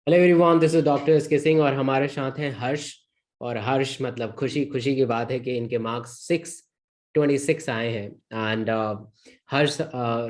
Hello everyone, this is doctor S K Singh और हमारे साथ हैं हर्ष। और हर्ष मतलब खुशी खुशी की बात है कि इनके मार्क्स 626 आए हैं। एंड हर्ष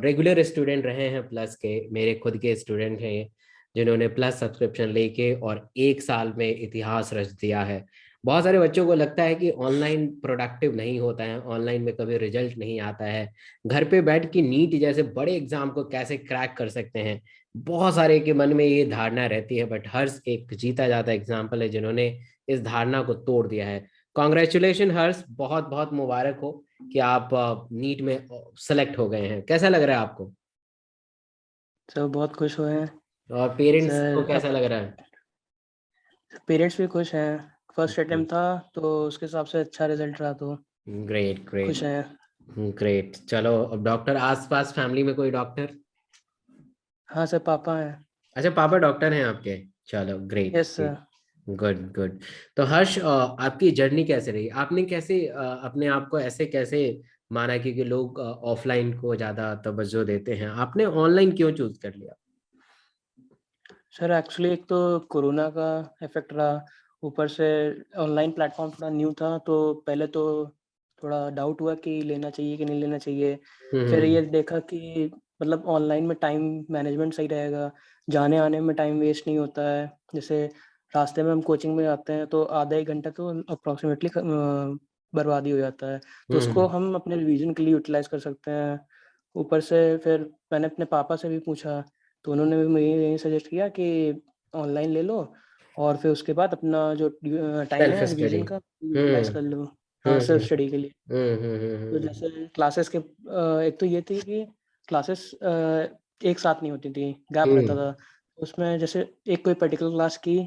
रेगुलर स्टूडेंट रहे हैं प्लस के, मेरे खुद के स्टूडेंट हैं ये, जिन्होंने प्लस सब्सक्रिप्शन लेके और एक साल में इतिहास रच दिया है। बहुत सारे बच्चों को लगता है कि ऑनलाइन प्रोडक्टिव नहीं होता है, ऑनलाइन में कभी रिजल्ट नहीं आता है। घर पे बैठ के नीट जैसे बड़े एग्जाम को कैसे क्रैक कर सकते हैं, बहुत सारे के मन में ये धारणा रहती है। बट हर्ष एक जीता जाता एग्जाम्पल है जिन्होंने इस धारणा को तोड़ दिया है। कॉन्ग्रेचुलेशन हर्ष, बहुत बहुत मुबारक हो कि आप नीट में सेलेक्ट हो गए हैं। कैसा लग रहा है आपको? सब बहुत खुश हुए हैं और पेरेंट्स को सर। कैसा अब लग रहा है? पेरेंट्स भी खुश हैं। फर्स्ट अटेम्प्ट था तो उसके हिसाब से अच्छा रिजल्ट रहा तो ग्रेट ग्रेट। खुश हैं। ग्रेट, चलो अब डॉक्टर, आसपास फैमिली में कोई डॉक्टर? हाँ सर, पापा हैं। अच्छा, पापा डॉक्टर हैं आपके? चलो great yes sir. Great. Good good. तो हर्ष, आपकी जर्नी कैसे रही? आपने कैसे अपने आप को ऐसे कैसे माना, क्योंकि लोग ऑफलाइन को ज्यादा तवज्जो देते हैं, आपने ऑनलाइन क्यों चूज कर लिया? सर एक्चुअली एक तो कोरोना का इफेक्ट रहा, ऊपर से ऑनलाइन प्लेटफॉर्म थोड़ा न्यू था, तो पहले तो थोड़ा डाउट हुआ कि लेना चाहिए कि नहीं लेना चाहिए। फिर हम्म ये देखा कि मतलब ऑनलाइन में टाइम मैनेजमेंट सही रहेगा, जाने आने में टाइम वेस्ट नहीं होता है। जैसे रास्ते में हम कोचिंग में जाते हैं तो आधा 1 घंटा तो अप्रॉक्सीमेटली बर्बादी हो जाता है, तो उसको हम्म हम अपने रिवीजन के लिए यूटिलाइज कर सकते हैं। ऊपर से फिर मैंने अपने पापा से भी पूछा, तो उन्होंने भी मुझे यही सजेस्ट किया कि ऑनलाइन ले लो और फिर उसके बाद अपना जो टाइम सेल्फ है स्टडी। रिवीजन का यूटिलाइज हम्म कर लो। हाँ, हम्म सेल्फ स्टडी के लिए। तो हम्म। जैसे क्लासेस के एक तो ये थी कि क्लासेस एक साथ नहीं होती थी, गैप रहता हम्म। था। उसमें जैसे एक कोई पर्टिकुलर क्लास की,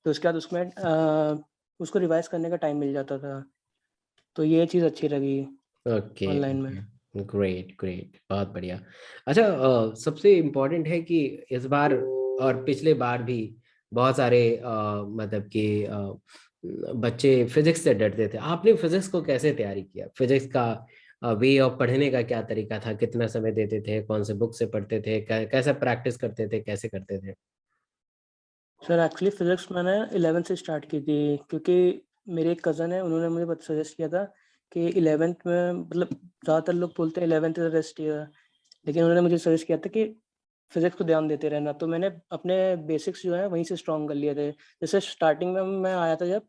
तो उसके बाद उसमें उसको रिवाइज करने का टाइम मिल जाता था, तो ये चीज़ अच्छी लगी ओके ऑनलाइन में। ओके, ग्रेट ग्रेट, बहुत बढ़िया। अच्छा, सबसे इम्पोर्टेंट है कि इस बार और पिछले बार भी बहुत सारे मतलब कि बच्चे फिजिक्स से डरते थे। आपने फिजिक्स को कैसे तैयारी किया? फिजिक्स का वे ऑफ पढ़ने का क्या तरीका था? कितना समय देते थे? कौन से बुक से पढ़ते थे? कैसा प्रैक्टिस करते थे? कैसे करते थे? सर एक्चुअली फ़िज़िक्स मैंने 11th से स्टार्ट की थी, क्योंकि मेरे एक कज़न है, उन्होंने मुझे बत सजेस्ट किया था कि 11th में मतलब ज़्यादातर लोग बोलते हैं 11th is the best year, लेकिन उन्होंने मुझे सजेस्ट किया था कि फ़िज़िक्स को ध्यान देते रहना, तो मैंने अपने बेसिक्स जो हैं वहीं से स्ट्रॉन्ग कर लिए थे। जैसे स्टार्टिंग में मैं आया था जब,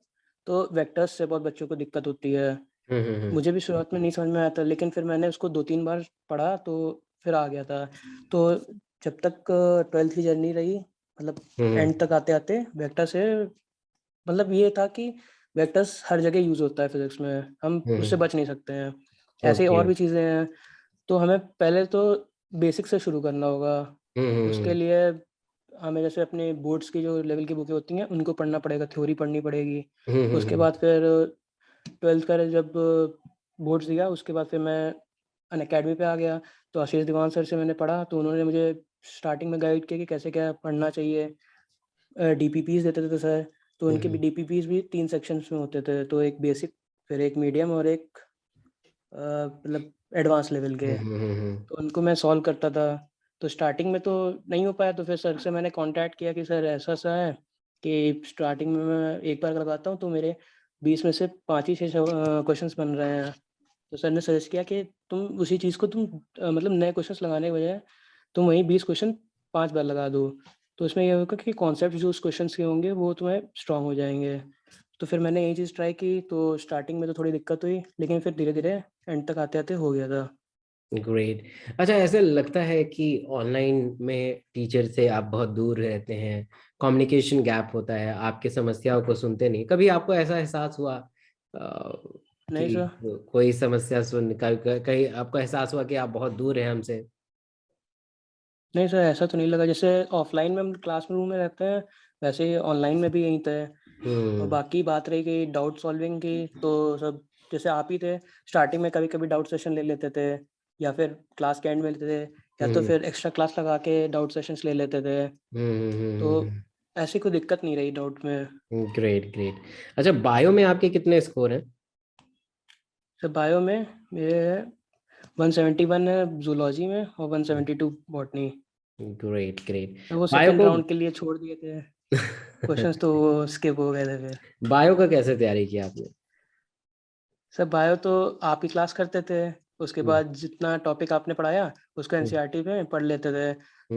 तो वेक्टर्स से बहुत बच्चों को दिक्कत होती है। हम्म। मुझे भी शुरुआत में नहीं समझ में आया था, लेकिन फिर मैंने उसको 2-3 बार पढ़ा तो फिर आ गया था। तो जब तक 12th की जर्नी रही, मतलब हम्म एंड तक आते-आते वेक्टर से मतलब ये था कि वेक्टर्स हर जगह यूज़ होता है फिज़िक्स में, हम उससे हम्म। बच नहीं सकते हैं। ऐसे ही ओके। और भी चीज़ें हैं, तो हमें पहले तो बेसिक से शुरू करना होगा। उसके हम्म लिए हमें जैसे अपने बोर्ड्स की जो लेवल की बुकें होती हैं, उनको पढ़ना पड़ेगा, थ्योरी पढ़नी पड़ेगी। उसके हम्म बाद फिर 12th का जब बोर्ड्स दिया, उसके बाद फिर मैं अनअकैडमी पे आ गया, तो आशीष दीवान सर से मैंने पढ़ा, तो उन्होंने मुझे स्टार्टिंग में गाइड किया कि कैसे क्या पढ़ना चाहिए। डीपीपीज़ देते थे सर, तो उनके भी हम्म डीपीपीज़ भी 3 सेक्शंस में होते थे, तो एक बेसिक, फिर एक मीडियम और एक मतलब एडवांस लेवल के, हम्म। तो उनको मैं सॉल्व करता था। तो स्टार्टिंग में तो नहीं हो पाया, तो फिर सर से मैंने कॉन्टैक्ट किया कि सर ऐसा-ऐसा है कि स्टार्टिंग में मैं एक बार लगाता हूँ, तो मेरे 20 में से 5 ही 6 क्वेश्चंस बन रहे हैं। तो सर ने सजेस्ट किया कि तुम उसी चीज़ को तुम मतलब नए क्वेश्चंस लगाने के बजाय तुम वही 20 क्वेश्चन 5 बार लगा दो। तो इसमें ये होगा कि कॉन्सेप्ट जो उस क्वेश्चंस के होंगे वो तुम्हें स्ट्रॉन्ग हो जाएँगे। तो फिर मैंने यही चीज़ ट्राई की, तो स्टार्टिंग में तो थोड़ी दिक्कत हुई, लेकिन फिर धीरे-धीरे एंड तक आते-आते हो गया था। ग्रेट। अच्छा, ऐसा लगता है कि ऑनलाइन में टीचर से आप बहुत दूर रहते हैं, कम्युनिकेशन गैप होता है, आपकी समस्याओं को सुनते नहीं। कभी आपको ऐसा एहसास हुआ नहीं कि सर। कोई समस्या सुन कहीं आपको एहसास हुआ कि आप बहुत दूर हैं हमसे? नहीं सर, ऐसा तो नहीं लगा। जैसे ऑफ़लाइन में हम क्लासरूम में रहते हैं, वैसे ही ऑनलाइन में भी यही था। और हम्म बाकी बात रही कि डाउट सॉल्विंग की, तो सब जैसे आप ही थे, स्टार्टिंग में कभी-कभी डाउट सेशन ले लेते थे, या फिर क्लास के एंड में लेते थे, या तो हम्म फिर एक्स्ट्रा क्लास लगा के डाउट सेशंस ले लेते थे। तो ऐसी कोई दिक्कत नहीं रही डाउट में। Great great. अच्छा, बायो में आपके कितने स्कोर हैं? सर बायो में मेरे 171 है, ज़ूलॉजी में और 172 बॉटनी। Great great. तो वो बायो सेकंड को राउंड के लिए छोड़ दिए थे। क्वेश्चंस तो वो स्किप हो गए थे फिर। बायो का कैसे तैयारी किया आपने? सर बायो तो आप ही क्लास करते थे, उसके हम्म, बाद जितना टॉपिक आपने पढ़ाया उसको हम्म, एनसीईआरटी में पढ़ लेते थे,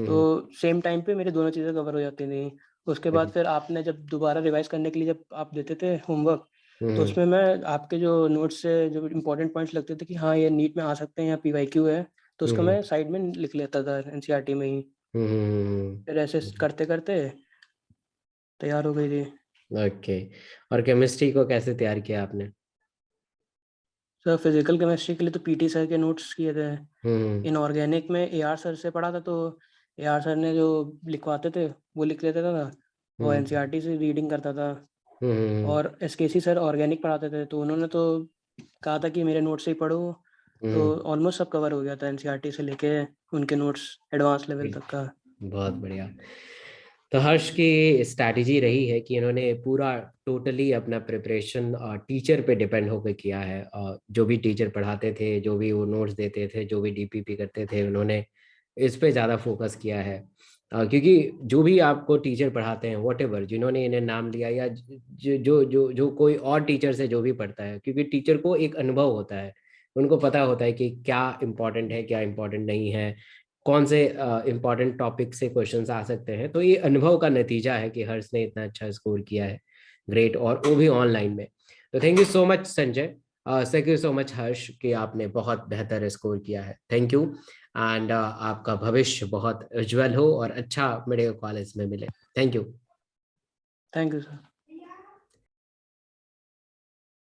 तो हम्म, सेम टाइम पे मेरी दोनों चीज़ें कवर हो जाती थी। उसके बाद हम्म, फिर आपने जब दोबारा रिवाइज़ करने के लिए जब आप देते थे होमवर्क, तो हम्म, उसमें मैं आपके जो नोट्स से जो इम्पोर्टेंट पॉइंट्स लगते थे कि हाँ, ये नीट में आ सकते हैं या पीवाईक्यू है, तो उसको हम्म, मैं साइड में लिख लेता था एनसीईआरटी में ही। हम्म, फिर ऐसे करते-करते तैयार हो गई थी। ओके। और केमिस्ट्री को कैसे तैयार किया आपने? सर फिज़िकल केमिस्ट्री के लिए तो पीटी सर के नोट्स किए थे। हम्म, इनऑर्गेनिक में एआर सर से पढ़ा था, तो एआर सर ने जो लिखवाते थे वो लिख लेता था और हम्म, एनसीईआरटी से रीडिंग करता था। हम्म, और एसकेसी सर ऑर्गेनिक पढ़ाते थे, तो उन्होंने तो कहा था कि मेरे नोट्स से ही पढ़ो, तो हम्म, ऑलमोस्ट सब कवर हो गया था एनसीईआरटी से लेके उनके नोट्स एडवांस लेवल तक का। बहुत बढ़िया। तो हर्ष की स्ट्रैटेजी रही है कि इन्होंने पूरा टोटली अपना प्रिपरेशन टीचर पे डिपेंड होकर किया है। जो भी टीचर पढ़ाते थे, जो भी वो नोट्स देते थे, जो भी डीपीपी करते थे, उन्होंने इस पे ज़्यादा फोकस किया है। क्योंकि जो भी आपको टीचर पढ़ाते हैं, वॉट जिन्होंने इन्हें नाम लिया, या जो जो जो जो कोई और टीचर से जो भी पढ़ता है, क्योंकि टीचर को एक अनुभव होता है, उनको पता होता है कि क्या इम्पोर्टेंट है, क्या इम्पोर्टेंट नहीं है, कौन से इम्पोर्टेंट टॉपिक से क्वेश्चंस आ सकते हैं। तो ये अनुभव का नतीजा है कि हर्ष ने इतना अच्छा स्कोर किया है। ग्रेट, और वो भी ऑनलाइन में। तो thank you so much Sanjay, thank you so much Harsh, कि आपने बहुत बेहतर स्कोर किया है। Thank you. एंड आपका भविष्य बहुत उज्जवल हो और अच्छा मेडिकल कॉलेज में मिले। Thank you. Thank you sir.